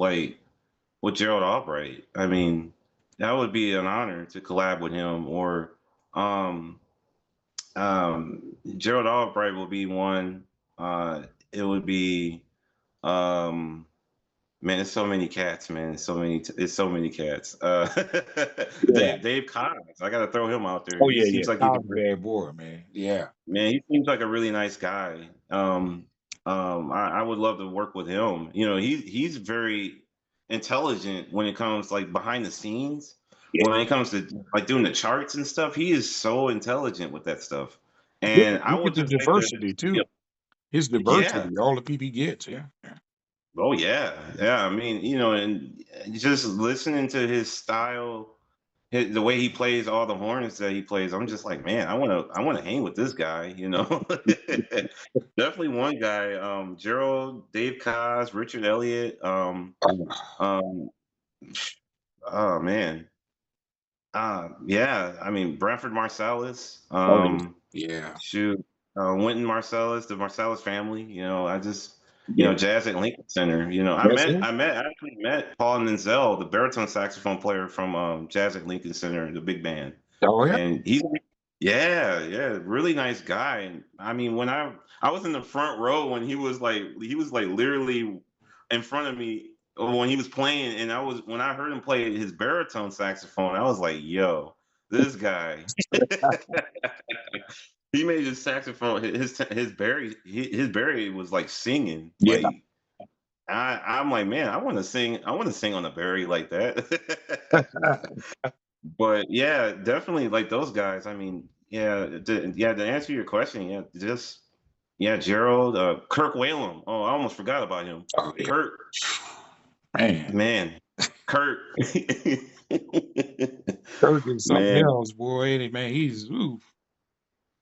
Gerald Albright. I mean, that would be an honor to collab with him or um Gerald Albright will be one. It would be um Man, it's so many cats, man. It's so many cats. Yeah. Dave Cobbs, I gotta throw him out there. Oh He yeah, yeah. seems like Tom's a bad boy, man. Yeah. he seems like a really nice guy. I would love to work with him. He's very intelligent when it comes like behind the scenes. Yeah. when it comes to like doing the charts and stuff, he is so intelligent with that stuff. Look, And I look would at the just think that, diversity too. His yeah, diversity, all the people he gets. Yeah. Yeah. oh yeah. I mean, and just listening to his style, the way he plays all the horns that he plays, I'm just like, man, I want to hang with this guy. Definitely one guy, Gerald, Dave Koz, Richard Elliott, um, oh man, yeah, I mean Branford Marsalis, Oh, yeah. shoot, Wynton Marsalis, the Marsalis family. I just, Yeah. jazz at Lincoln Center. That's it. I actually met Paul Menzel, the baritone saxophone player from Jazz at Lincoln Center, the big band, Oh, yeah. and yeah, really nice guy. And I mean, when I was in the front row when he was like literally in front of me when he was playing, and when I heard him play his baritone saxophone, I was like, yo, this guy. He made his saxophone his Barry was like singing. Yeah. Like I'm like, man, I want to sing on a Barry like that. But yeah, definitely like those guys. I mean, to answer your question, yeah, just yeah, Gerald, Kirk Whalum. Oh, I almost forgot about him. Oh, yeah. Kirk, Man. man, Kirk. Kirk is something Man, else, boy. And man, he's oof.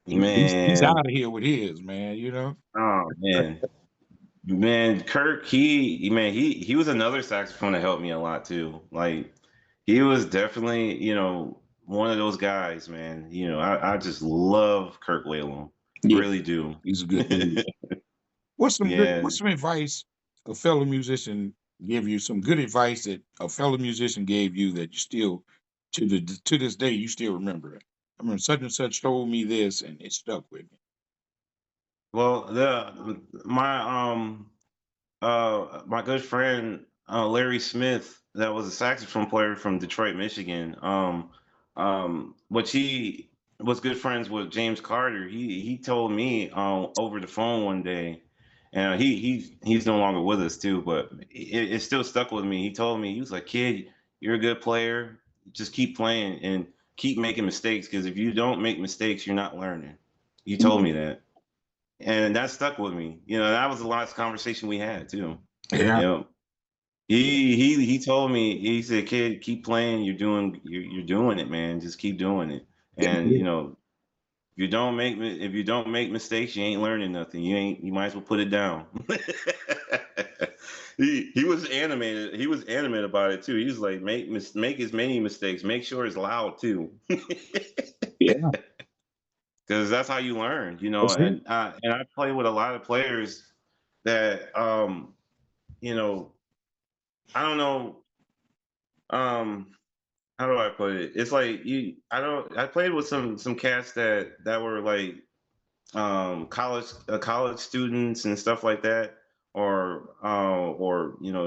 He's man. out of here with his man. Oh man. Man, Kirk, he was another saxophone that helped me a lot too. Like he was definitely, one of those guys, man. I just love Kirk Whalum. Yeah, Really do. he's a good dude. Yeah. What's some advice a fellow musician give you? Some good advice that a fellow musician gave you that you still to this day you still remember it. I remember such and such told me this and it stuck with me. Well, my good friend Larry Smith, that was a saxophone player from Detroit, Michigan. Which he was good friends with James Carter. He told me over the phone one day, and he's no longer with us too, but it still stuck with me. He told me, he was like, "Kid, you're a good player. Just keep playing and keep making mistakes, because if you don't make mistakes, you're not learning." He told Mm. me that, and that stuck with me. That was the last conversation we had too. Yeah, You know, he told me, he said, "Kid, keep playing. You're doing it, man. Just keep doing it. that's And it. if you don't make mistakes, you ain't learning nothing. You might as well put it down." He was animated. He was animated about it too. He was like, make as many mistakes. Make sure it's loud too, Yeah, because that's how you learn. that's it. And I play with a lot of players that you know I don't know. How do I put it? It's like I don't. I played with some cats that were like college students and stuff like that, or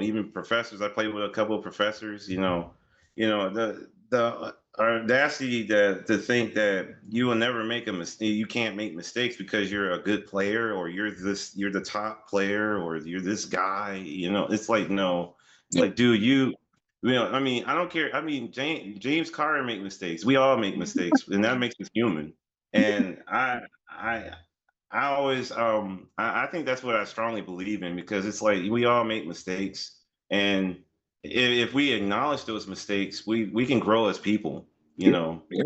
even professors. I played with a couple of professors. The audacity to think that you will never make a mistake. You can't make mistakes because you're a good player, or you're the top player, or you're this guy. It's like, no. It's Yeah, like, dude, I mean, I don't care. I mean, James Carter make mistakes. We all make mistakes, and that makes us human. And I I always I think that's what I strongly believe in, because it's like we all make mistakes, and if we acknowledge those mistakes, we can grow as people, you yeah, know. yeah,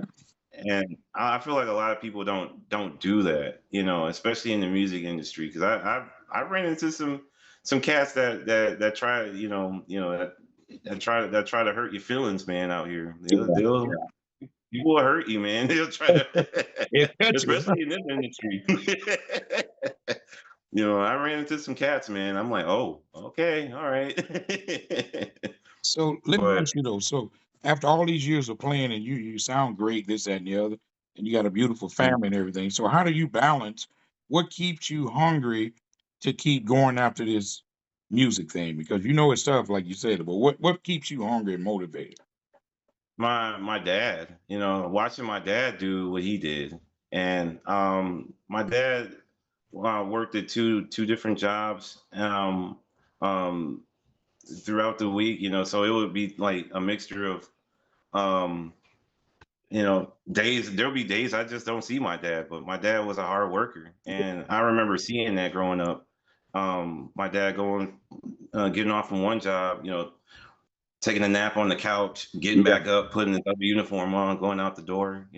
And I feel like a lot of people don't do that, especially in the music industry. Because I ran into some cats that try, that try to hurt your feelings, man, out here. They'll yeah. People will hurt you, man. They'll try to, It touches. especially in this industry. I ran into some cats, man. I'm like, oh, okay, all right. So let me But ask you though. So after all these years of playing and you sound great, this, that, and the other, and you got a beautiful family and everything. So how do you balance what keeps you hungry to keep going after this music thing? Because you know it's tough, like you said, but what keeps you hungry and motivated? my dad, watching my dad do what he did, and my dad worked at two different jobs um, throughout the week, so it would be like a mixture of Um, there'll be days I just don't see my dad, but my dad was a hard worker, and I remember seeing that growing up. My dad getting off from one job, taking a nap on the couch, getting Yeah. back up, putting his other uniform on, going out the door.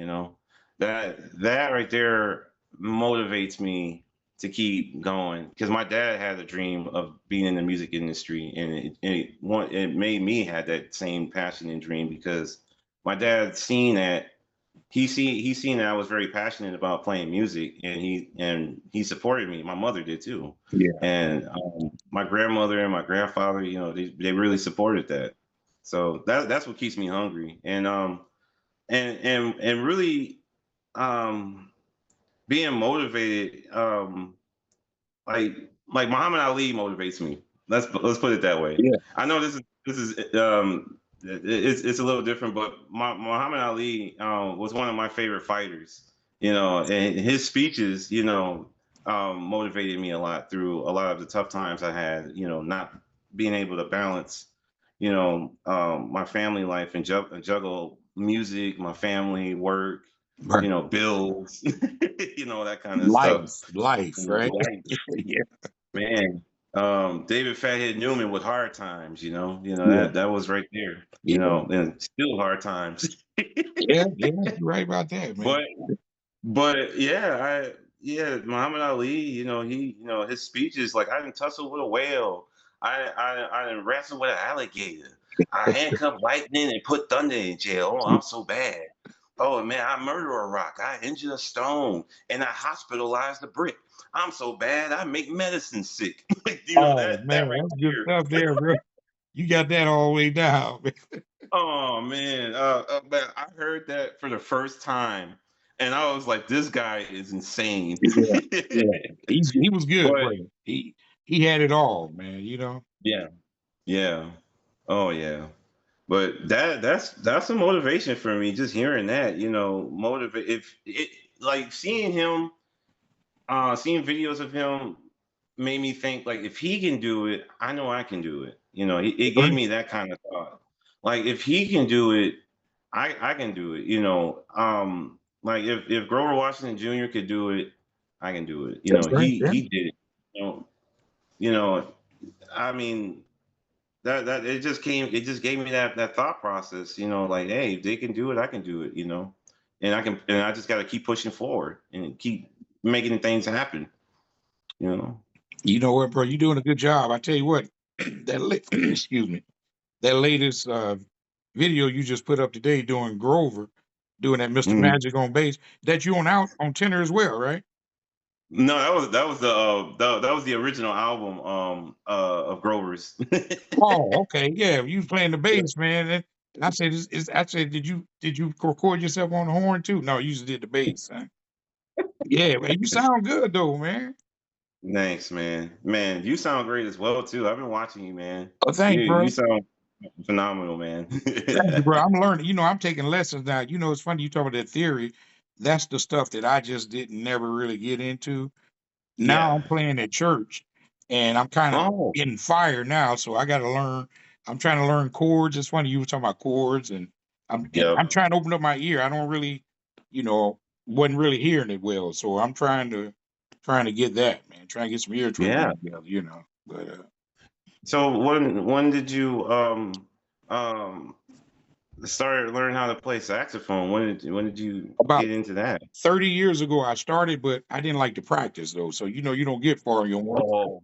That right there motivates me to keep going because my dad had a dream of being in the music industry, and it made me have that same passion and dream because my dad seen that he seen that I was very passionate about playing music, and he supported me. My mother did too, Yeah. and my grandmother and my grandfather, they really supported that. So that's what keeps me hungry, and really um, being motivated. Like like Muhammad Ali motivates me. Let's put it that way. Yeah. I know this is it's a little different, but Muhammad Ali was one of my favorite fighters. And his speeches, motivated me a lot through a lot of the tough times I had. Not being able to balance, my family life and juggle music, my family, work, Right. bills, that kind of stuff. Life, right? Life, Yeah. man. David Fathead Newman with Hard Times, Yeah. that was right there, Yeah. and still hard times. Yeah. Yeah. You're right about that, man. But yeah, Muhammad Ali, his speeches like I didn't tussle with a whale. I didn't wrestle with an alligator. I handcuffed lightning and put thunder in jail. Oh, I'm so bad. Oh man, I murder a rock. I injure a stone and I hospitalized a brick. I'm so bad I make medicine sick. Oh That man, right that's good there. stuff there, bro. You got that all the way down. Oh man, man, I heard that for the first time, and I was like, "This guy is insane." Yeah, yeah. He was good, But bro. He had it all, man. yeah, yeah, oh yeah. But that's a motivation for me. Just hearing that, motivate. If it like seeing videos of him made me think like if he can do it, I know I can do it. It gave Right. me that kind of thought. Like if he can do it, I can do it. Like if Grover Washington Jr. could do it, I can do it. That's right. Yeah. He did it. You know, you know. I mean that it just gave me that thought process. Like hey, if they can do it, I can do it. And I just got to keep pushing forward and keep making things happen. You know. You know what, bro? You're doing a good job. I tell you what, excuse me, that latest video you just put up today doing Grover, doing that Mr. Mhm. Magic on bass, that you on tenor as well, right? No, that was the original album of Grover's. Oh, okay, yeah. You was playing the Yeah. bass, man. And I said, I said, did you record yourself on the horn too? No, you just did the bass, huh? Yeah, man. You sound good though, man. Thanks, man. Man, you sound great as well too. I've been watching you, man. Oh, You thanks, you bro. sound phenomenal, man. Thank you, bro. I'm learning. I'm taking lessons now. It's funny you talk about that theory. That's the stuff that I just didn't never really get into. Now Yeah. I'm playing at church, and I'm kind of Oh, getting fire now. So I got to learn. I'm trying to learn chords. It's funny you were talking about chords, and I'm yep. trying to open up my ear. I don't really, you know, wasn't really hearing it well. So I'm trying to get that, man. Trying to get some ear Yeah. training together. But So when did you um start learning how to play saxophone? When did you about get into that? 30 years ago I started, but I didn't like to practice though. So you don't get far on your own. Oh,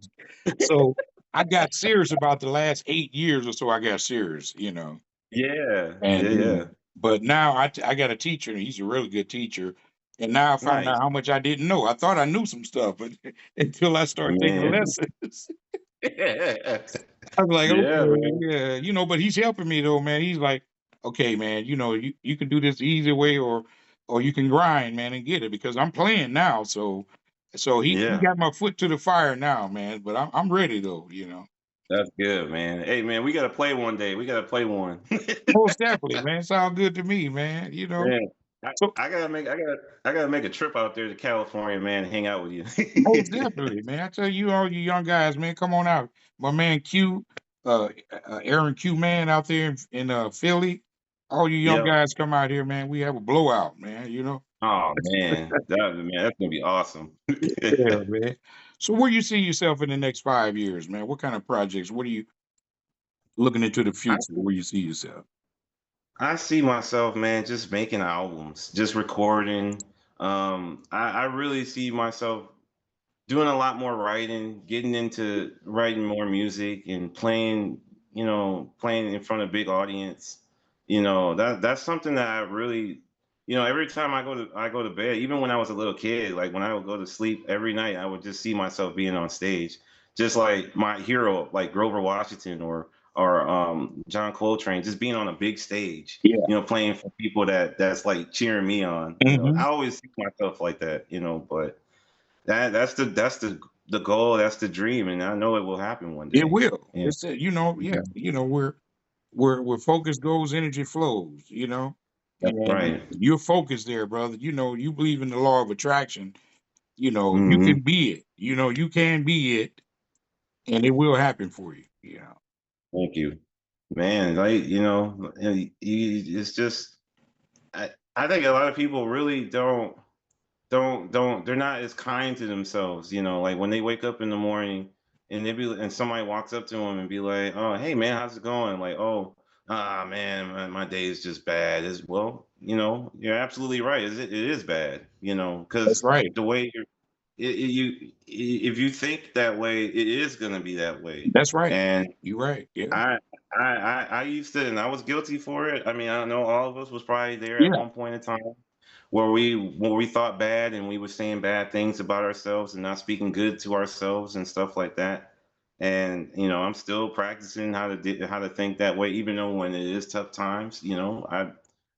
So I got serious about the last 8 years or so. I got serious. yeah. And Yeah, yeah. but now I got a teacher, and he's a really good teacher. And now I found Nice. out how much I didn't know. I thought I knew some stuff, but until I started taking Man. lessons, I was like, Yeah, okay, man. yeah. But he's helping me though, man. He's like, okay, man, you can do this the easy way, or you can grind, man, and get it because I'm playing now. So he Yeah. got my foot to the fire now, man. But I'm ready though. That's good, man. Hey, man, we gotta play one day. We gotta play one. Most definitely, man. Sound good to me, man. Man, So I gotta make a trip out there to California, man, and hang out with you. most definitely, man. I tell you, all you young guys, man, come on out. My man Q, Aaron Q, man, out there in Philly. All you young Yep. guys come out here, man. We have a blowout, man. Oh man, that's gonna be awesome. Yeah, man. So where you see yourself in the next 5 years, man? What kind of projects? What are you looking into the I future? Where you see yourself? I see myself, man, just making albums, just recording. I really see myself doing a lot more writing, getting into writing more music and playing, playing in front of big audience. That's something that I really, every time I go to bed, even when I was a little kid, like when I would go to sleep every night, I would just see myself being on stage, just like my hero, like Grover Washington or John Coltrane, just being on a big stage, Yeah. playing for people that's like cheering me on. I Hmm. always see myself like that. But that's the goal, that's the dream, and I know it will happen one It day. will. Yeah. It's yeah. Mhm. Where focus goes, energy flows. That's And right. you're focused there, brother. You believe in the law of attraction. You Hmm. can be it. You can be it, and it will happen for you. Thank you, man. Like and it's just I think a lot of people really don't they're not as kind to themselves. Like when they wake up in the morning and somebody walks up to them and be like, "Oh, hey man, how's it going?" Like, "Oh, man, my day is just bad." As well, you're absolutely right. It is bad, That's because right. the way if you think that way, it is gonna be that way. That's right. And You're right. Yeah. I I used to, and I was guilty for it. I mean, I know all of us was probably there at Yeah. one point in time where we thought bad and we were saying bad things about ourselves and not speaking good to ourselves and stuff like that. And I'm still practicing how to think that way, even though when it is tough times.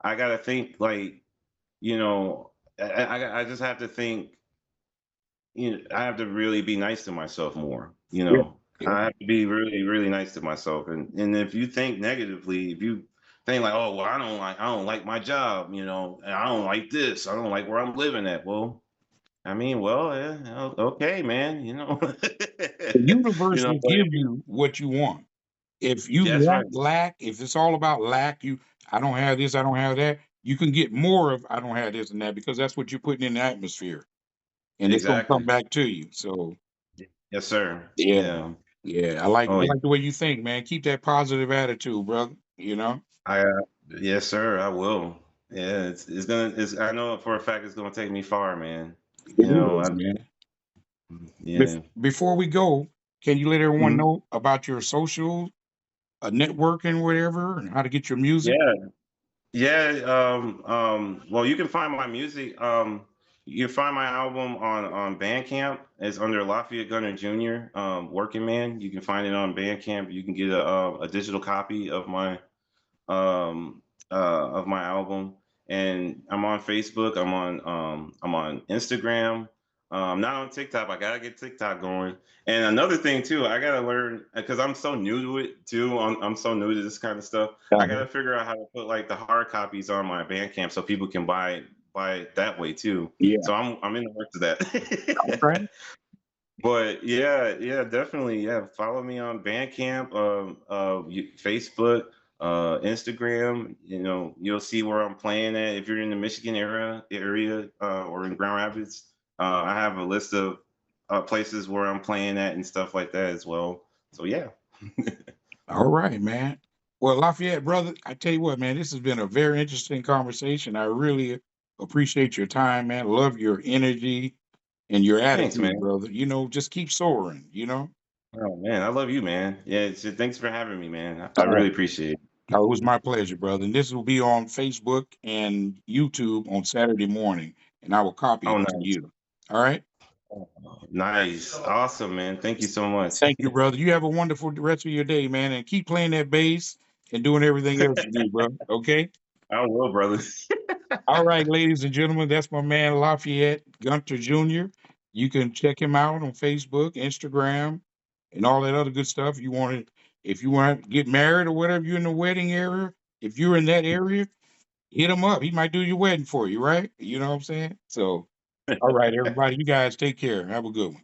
I gotta think like you know I just have to think. I have to really be nice to myself more. Yeah. Yeah. I have to be really, really nice to myself. And if you think negatively, if you think like, oh well, I don't like my job, and I don't like this, I don't like where I'm living at. Well, I mean, well, yeah, okay, man, The universe will but give you what you want. If you that's right, want lack, if it's all about lack, I don't have this, I don't have that, you can get more of I don't have this and that because that's what you're putting in the atmosphere and it's gonna come exactly, back to you. So yes, sir, yeah, yeah, yeah. I oh yeah, like the way you think, man. Keep that positive attitude, brother. I, yes, sir, I will. Yeah, I know for a fact it's gonna take me far, man. It is, I man. Yeah. Before we go, can you let everyone Mhm. know about your social networking, whatever, and how to get your music? Yeah. Yeah. Well, you can find my music. You can find my album on Bandcamp. It's under Lafayette Gunter JR. Working Man. You can find it on Bandcamp. You can get a digital copy um, of my album. And I'm on Facebook. I'm on Instagram. Not on TikTok. I gotta get TikTok going. And another thing too, I gotta learn because I'm so new to it too. I'm so new to this kind of stuff. I Uh-huh. gotta figure out how to put like the hard copies on my Bandcamp so people can buy it that way too. Yeah. So I'm in the works of All that. right. But yeah, yeah, definitely. Yeah, follow me on Bandcamp, Facebook, Instagram. You'll see where I'm playing at. If you're in the Michigan area, or in Grand Rapids, I have a list of places where I'm playing at and stuff like that as well. So yeah. All right, man. Well, Lafayette, brother, I tell you what, man, this has been a very interesting conversation. I really appreciate your time, man. Love your energy and your Thanks, attitude, man. brother. Just keep soaring. Oh man, I love you, man. Yeah, thanks for having me, man. I All really right. appreciate it. It was my pleasure, brother. And this will be on Facebook and YouTube on Saturday morning, and I will copy Oh, it to nice. you. All right. Oh, nice. Awesome, man. Thank you so much. Thank you, brother. You have a wonderful rest of your day, man, and keep playing that bass and doing everything else you do, bro. Okay. I will, brother. All right, ladies and gentlemen, that's my man Lafayette Gunter Jr. You can check him out on Facebook, Instagram, and all that other good stuff. If you want to get married or whatever, you're in the wedding area. If you're in that area, hit him up. He might do your wedding for you, right? You know what I'm saying? So, all right, everybody, you guys take care. Have a good one.